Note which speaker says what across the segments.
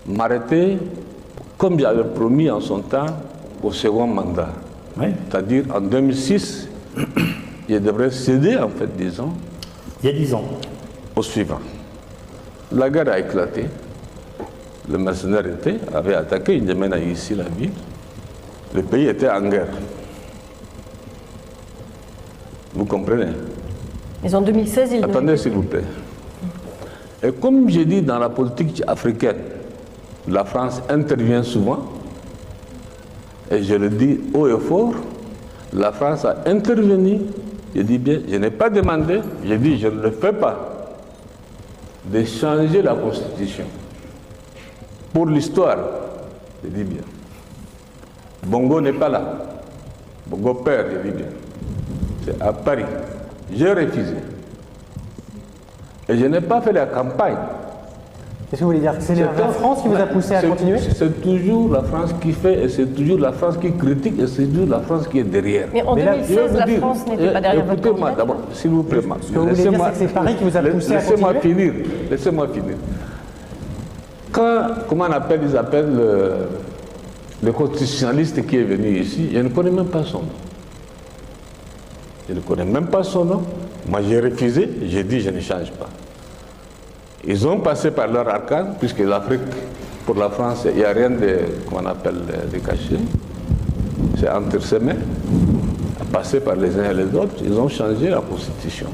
Speaker 1: m'arrêter comme j'avais promis en son temps au second mandat.
Speaker 2: Oui.
Speaker 1: C'est-à-dire en 2006, je devrais céder en fait, disons,
Speaker 2: Il y a 10 ans.
Speaker 1: au suivant. La guerre a éclaté, le mercenaire avait attaqué, il mène ici la ville, le pays était en guerre. Vous comprenez?
Speaker 3: Mais en 2016, il
Speaker 1: Attendez s'il vous plaît. Et comme j'ai dit dans la politique africaine, la France intervient souvent, et je le dis haut et fort, la France a intervenu, je dis bien, je n'ai pas demandé, je dis je ne le fais pas, de changer la Constitution. Pour l'histoire, je dis bien. Bongo n'est pas là. Bongo père, je dis bien. C'est à Paris. J'ai refusé. Et je n'ai pas fait la campagne.
Speaker 4: Qu'est-ce que vous voulez dire? C'est la France qui vous a poussé à continuer?
Speaker 1: C'est toujours la France qui fait, et c'est toujours la France qui critique, et c'est toujours la France qui est derrière.
Speaker 3: Mais en
Speaker 4: Mais là,
Speaker 3: 2016, la France n'était pas derrière votre
Speaker 1: Écoutez-moi
Speaker 3: candidature.
Speaker 1: d'abord, s'il vous plaît.
Speaker 4: Ce que vous voulez dire, c'est que c'est Paris qui vous a poussé à
Speaker 1: Laissez-moi
Speaker 4: continuer?
Speaker 1: finir. Laissez-moi finir. Quand, comment on appelle, ils appellent le constitutionnaliste qui est venu ici, je ne connais même pas son nom. Je ne connais même pas son nom. Moi, j'ai refusé, j'ai dit je ne change pas. Ils ont passé par leur arcane, puisque l'Afrique, pour la France, il n'y a rien de, comment on appelle, de caché. C'est entre ses mains, à passer par les uns et les autres, ils ont changé la Constitution.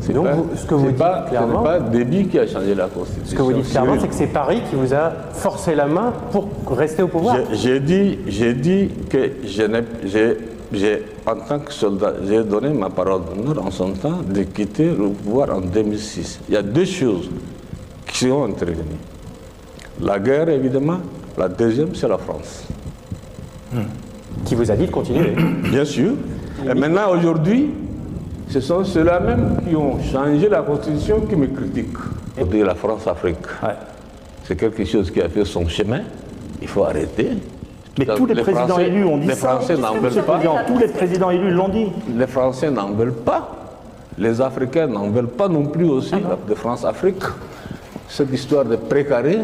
Speaker 1: C'est
Speaker 4: Donc,
Speaker 1: pas,
Speaker 4: ce que vous dites clairement,
Speaker 1: ce n'est pas Déby qui a changé la Constitution.
Speaker 4: Ce que vous dites clairement, c'est que c'est Paris qui vous a forcé la main pour rester au pouvoir.
Speaker 1: J'ai dit que en tant que soldat, j'ai donné ma parole d'honneur en son temps de quitter le pouvoir en 2006. Il y a deux choses qui sont intervenues. La guerre, évidemment. La deuxième, c'est la France.
Speaker 4: Qui vous a dit de continuer.
Speaker 1: Bien sûr. Et maintenant, aujourd'hui, ce sont ceux-là même qui ont changé la Constitution qui me critiquent. Pour dire la France-Afrique.
Speaker 2: Ouais.
Speaker 1: C'est quelque chose qui a fait son chemin. Il faut arrêter.
Speaker 2: Mais tous les présidents
Speaker 1: Français,
Speaker 2: élus ont dit
Speaker 1: les
Speaker 2: ça.
Speaker 1: Français n'en
Speaker 2: Monsieur
Speaker 1: veulent
Speaker 2: le
Speaker 1: pas.
Speaker 2: Président, tous les présidents élus l'ont dit.
Speaker 1: Les Français n'en veulent pas. Les Africains n'en veulent pas non plus aussi, de France-Afrique. Cette histoire de précaré,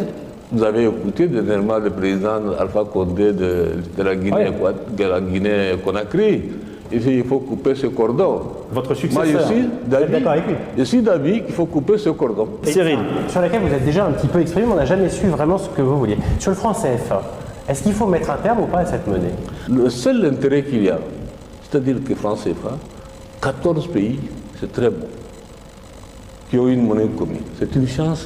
Speaker 1: vous avez écouté dernièrement le président Alpha Condé de la Guinée, de la Guinée-Conakry. Il faut couper ce cordon.
Speaker 2: Votre successeur.
Speaker 1: Moi,
Speaker 4: Vous êtes d'accord avec lui?
Speaker 1: je suis d'avis qu'il faut couper ce cordon.
Speaker 2: Cyril.
Speaker 4: Sur laquelle vous êtes déjà un petit peu exprimé, mais on n'a jamais su vraiment ce que vous vouliez. Sur le franc CFA, est-ce qu'il faut mettre un terme ou pas à cette monnaie?
Speaker 1: Le seul intérêt qu'il y a, c'est-à-dire que franc CFA, 14 pays, c'est très bon, qui ont une monnaie commune. C'est une chance